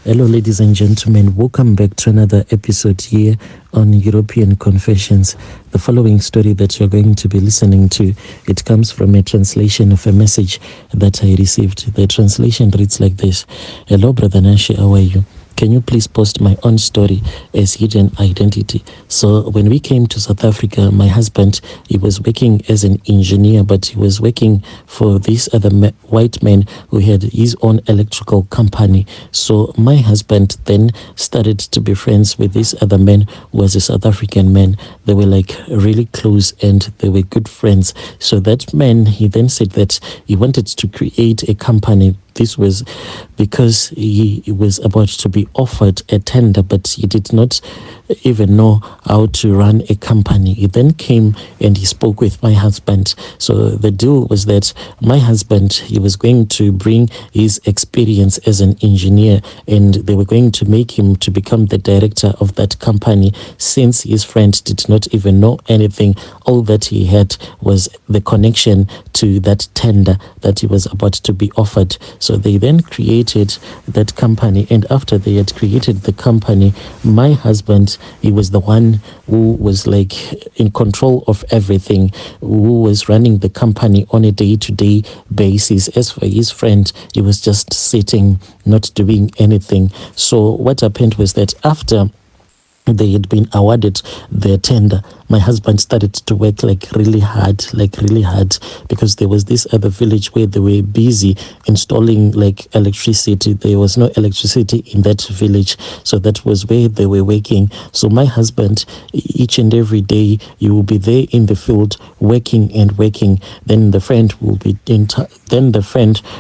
Hello, ladies and gentlemen. Welcome back to another episode here on European Confessions. The following story that you're going to be listening to, it comes from a translation of a message that I received. The translation reads like this. Hello, Brother Nashi, how are you? Can you please post my own story as hidden identity? So when we came to South Africa, my husband, he was working as an engineer, but he was working for this other white man who had his own electrical company. So my husband then started to be friends with this other man who was a South African man. They were like really close and they were good friends. So that man, he then said that he wanted to create a company. This was because he was about to be offered a tender, but he did not even know how to run a company. He then came and he spoke with my husband. So the deal was that my husband, he was going to bring his experience as an engineer and they were going to make him to become the director of that company, since his friend did not even know anything. All that he had was the connection to that tender that he was about to be offered. So they then created that company, and after they had created the company, my husband, he was the one who was like in control of everything, who was running the company on a day-to-day basis. As for his friend, he was just sitting, not doing anything. So what happened was that after they had been awarded their tender, my husband started to work really hard, because there was this other village where they were busy installing electricity. There was no electricity in that village, so that was where they were working. So my husband, each and every day, he will be there in the field working and working. Then the friend will be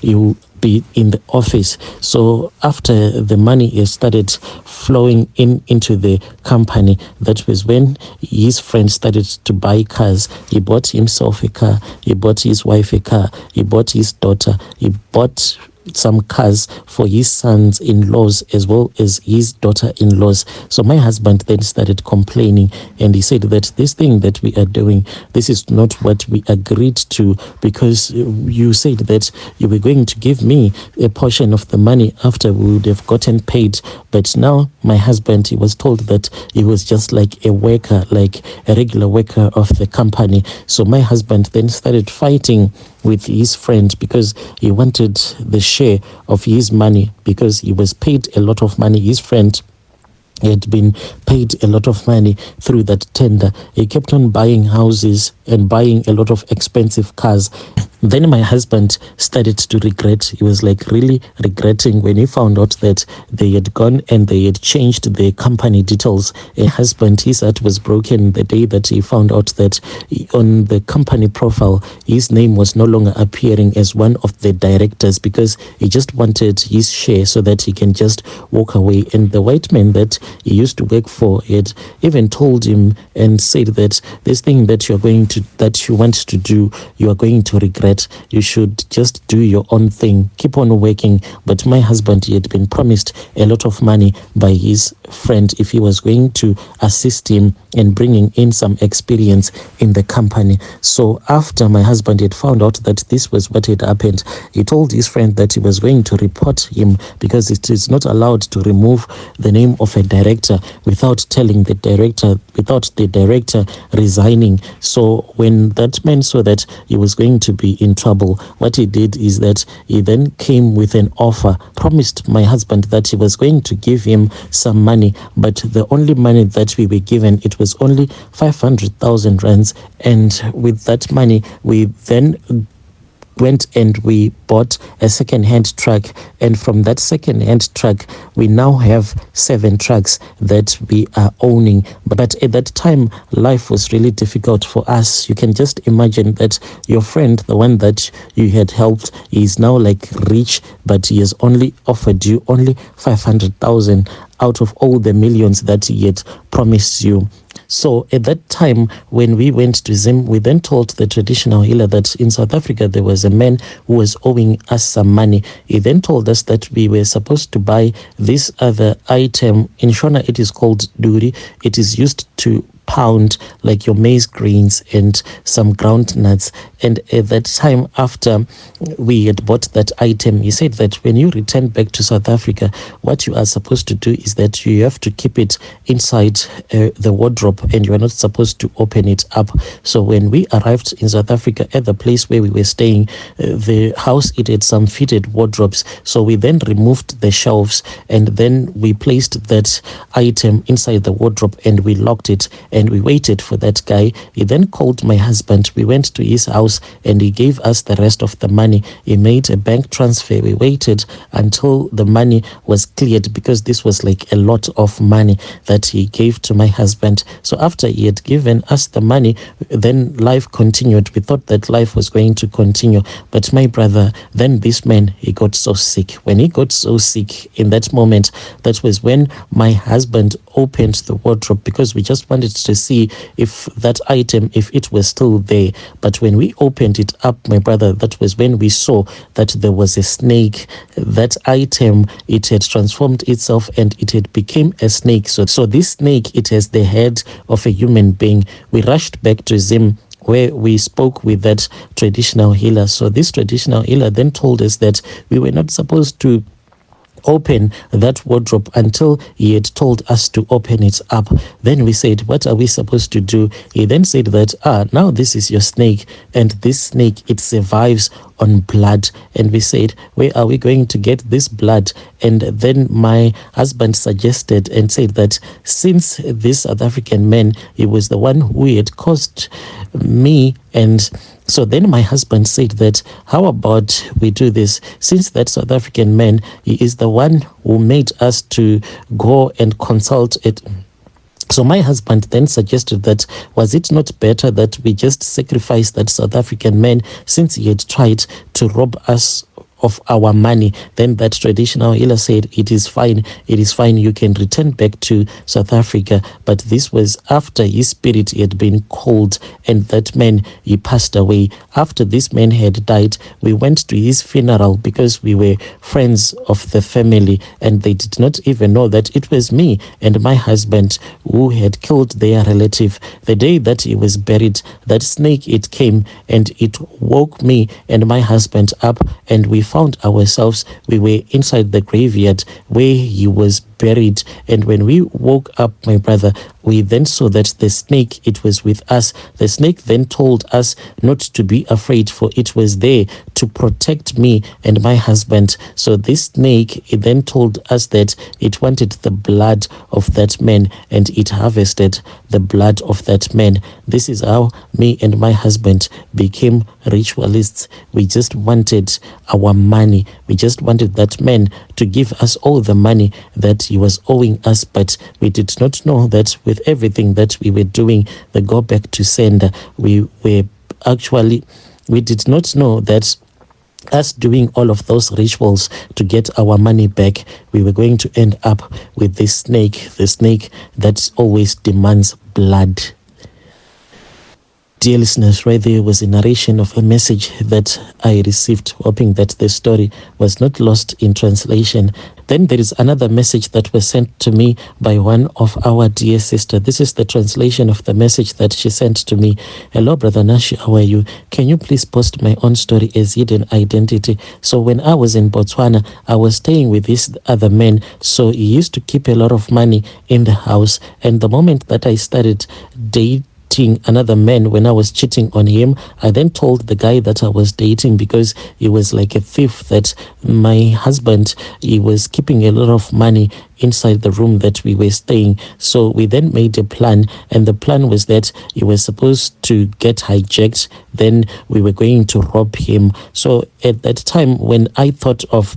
he will be in the office. So after the money has started flowing into the company, that was when his friend started to buy cars. He bought himself a car, he bought his wife a car, he bought his daughter, he bought some cars for his sons-in-laws as well as his daughter-in-laws. So my husband then started complaining, and he said that this thing that we are doing, this is not what we agreed to, because you said that you were going to give me a portion of the money after we would have gotten paid. But now my husband, he was told that he was just like a worker, like a regular worker of the company. So my husband then started fighting with his friend because he wanted the share of his money, because he was paid a lot of money. His friend had been paid a lot of money through that tender. He kept on buying houses and buying a lot of expensive cars. Then my husband started to regret. He was really regretting when he found out that they had gone and they had changed the company details. A husband, his heart was broken the day that he found out that on the company profile, his name was no longer appearing as one of the directors, because he just wanted his share so that he can just walk away. And the white man that he used to work for had even told him and said that this thing that you want to do, you are going to regret. You should just do your own thing, keep on working. But my husband, he had been promised a lot of money by his friend if he was going to assist him in bringing in some experience in the company. So after my husband had found out that this was what had happened, he told his friend that he was going to report him, because it is not allowed to remove the name of a director without telling the director, without the director resigning. So when that man saw that he was going to be in trouble, what he did is that he then came with an offer, promised my husband that he was going to give him some money, but the only money that we were given, it was only 500,000 rands. And with that money, we then went and we bought a second-hand truck, and from that second-hand truck we now have 7 trucks that we are owning. But at that time, life was really difficult for us. You can just imagine that your friend, the one that you had helped, is now rich, but he has only offered you only 500,000 out of all the millions that he had promised you. So at that time, when we went to Zim, we then told the traditional healer that in South Africa there was a man who was owing us some money. He then told us that we were supposed to buy this other item. In Shona, it is called duri. It is used to pound like your maize grains and some ground nuts. And at that time, after we had bought that item, he said that when you return back to South Africa, what you are supposed to do is that you have to keep it inside the wardrobe, and you are not supposed to open it up. So when we arrived in South Africa at the place where we were staying, the house, it had some fitted wardrobes. So we then removed the shelves, and then we placed that item inside the wardrobe, and we locked it, and we waited for that guy. He then called my husband. We went to his house, and he gave us the rest of the money. He made a bank transfer. We waited until the money was cleared, because this was like a lot of money that he gave to my husband. So after he had given us the money, then life continued. We thought that life was going to continue. But my brother, then this man, he got so sick. When he got so sick in that moment, that was when my husband opened the wardrobe, because we just wanted to see if that item, if it was still there. But when we opened it up, my brother, that was when we saw that there was a snake. That item, it had transformed itself, and it had become a snake. So this snake, it has the head of a human being. We rushed back to Zim, where we spoke with that traditional healer. So this traditional healer then told us that we were not supposed to open that wardrobe until he had told us to open it up. Then we said, what are we supposed to do? He then said that, now this is your snake, and this snake, it survives on blood. And we said, where are we going to get this blood? And then my husband suggested and said that since this South African man, he was the one who had caused me, and so then my husband said that, how about we do this? Since that South African man, he is the one who made us to go and consult it. So my husband then suggested that, was it not better that we just sacrifice that South African man, since he had tried to rob us of our money? Then that traditional healer said, it is fine, you can return back to South Africa. But this was after his spirit had been called, and that man, he passed away. After this man had died, we went to his funeral, because we were friends of the family, and they did not even know that it was me and my husband who had killed their relative. The day that he was buried, that snake, it came and it woke me and my husband up, and we found ourselves, we were inside the graveyard where he was buried. And when we woke up, my brother, we then saw that the snake, it was with us. The snake then told us not to be afraid, for it was there to protect me and my husband. So this snake, it then told us that it wanted the blood of that man, and it harvested the blood of that man. This is how me and my husband became ritualists. We just wanted our money. We just wanted that man to give us all the money that he was owing us, but we did not know that with everything that we were doing, the go back to sender, we did not know that us doing all of those rituals to get our money back, we were going to end up with this snake, the snake that always demands blood. Dear listeners, right there was a narration of a message that I received, hoping that the story was not lost in translation. Then there is another message that was sent to me by one of our dear sister. This is the translation of the message that she sent to me. Hello, Brother Nashi, how are you? Can you please post my own story as hidden identity? So when I was in Botswana, I was staying with this other man. So he used to keep a lot of money in the house. And the moment that I started dating another man, when I was cheating on him, I then told the guy that I was dating, because he was like a thief, that my husband, he was keeping a lot of money inside the room that we were staying. So we then made a plan, and the plan was that he was supposed to get hijacked, then we were going to rob him. So at that time, when I thought of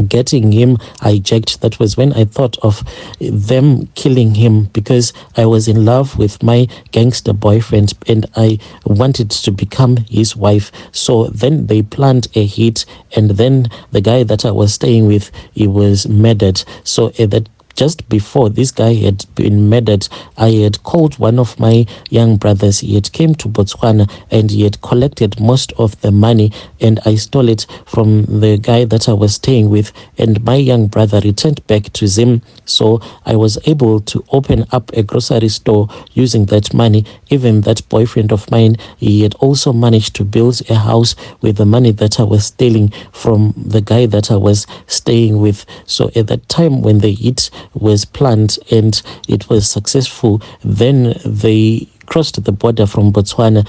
getting him hijacked, that was when I thought of them killing him, because I was in love with my gangster boyfriend and I wanted to become his wife. So then they planned a hit, and then the guy that I was staying with, he was murdered. So at that just before this guy had been murdered, I had called one of my young brothers. He had came to Botswana and he had collected most of the money, and I stole it from the guy that I was staying with, and my young brother returned back to Zim. So I was able to open up a grocery store using that money. Even that boyfriend of mine, he had also managed to build a house with the money that I was stealing from the guy that I was staying with. So at that time when the hit was planned and it was successful, then they crossed the border from Botswana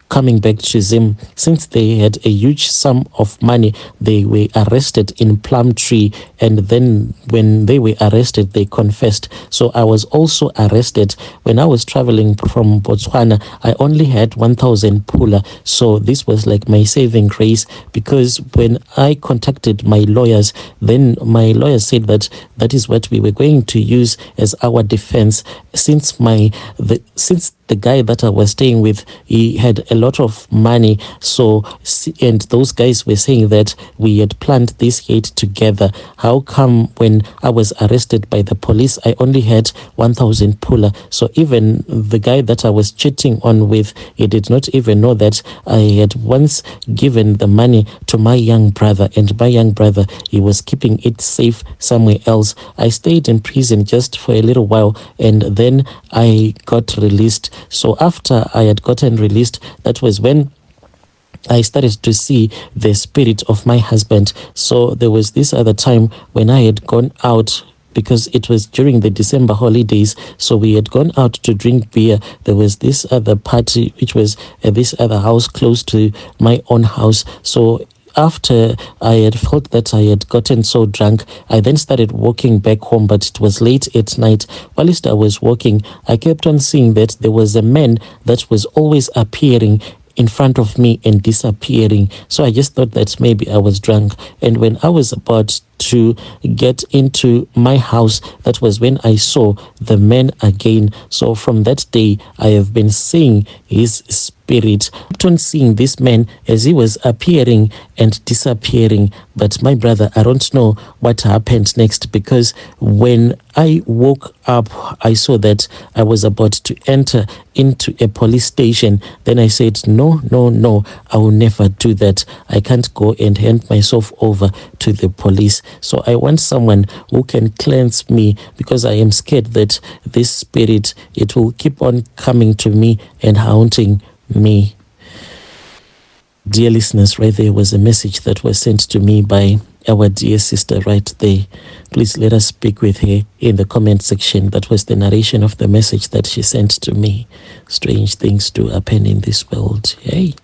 coming back to Zim. Since they had a huge sum of money, they were arrested in Plumtree, and then when they were arrested, they confessed. So I was also arrested. When I was traveling from Botswana, I only had 1,000 pula. So this was like my saving grace, because when I contacted my lawyers, then my lawyers said that that is what we were going to use as our defense, since the guy that I was staying with, he had a lot of money. So, and those guys were saying that we had planned this hate together. How come when I was arrested by the police, I only had 1,000 pula? So even the guy that I was cheating on with, he did not even know that I had once given the money to my young brother, and my young brother, he was keeping it safe somewhere else. I stayed in prison just for a little while, and then I got released. So after I had gotten released, that was when I started to see the spirit of my husband. So there was this other time when I had gone out, because it was during the December holidays. So we had gone out to drink beer. There was this other party, which was at this other house close to my own house. So after I had felt that I had gotten so drunk, I then started walking back home, but it was late at night. Whilst I was walking, I kept on seeing that there was a man that was always appearing in front of me and disappearing. So I just thought that maybe I was drunk. And when I was about to get into my house, that was when I saw the man again. So from that day, I have been seeing his spirit. I kept on seeing this man as he was appearing and disappearing. But my brother, I don't know what happened next, because when I woke up, I saw that I was about to enter into a police station. Then I said, no, I will never do that. I can't go and hand myself over to the police. So I want someone who can cleanse me, because I am scared that this spirit, it will keep on coming to me and haunting me. Dear listeners, right there was a message that was sent to me by our dear sister right there. Please let us speak with her in the comment section. That was the narration of the message that she sent to me. Strange things do happen in this world. Hey.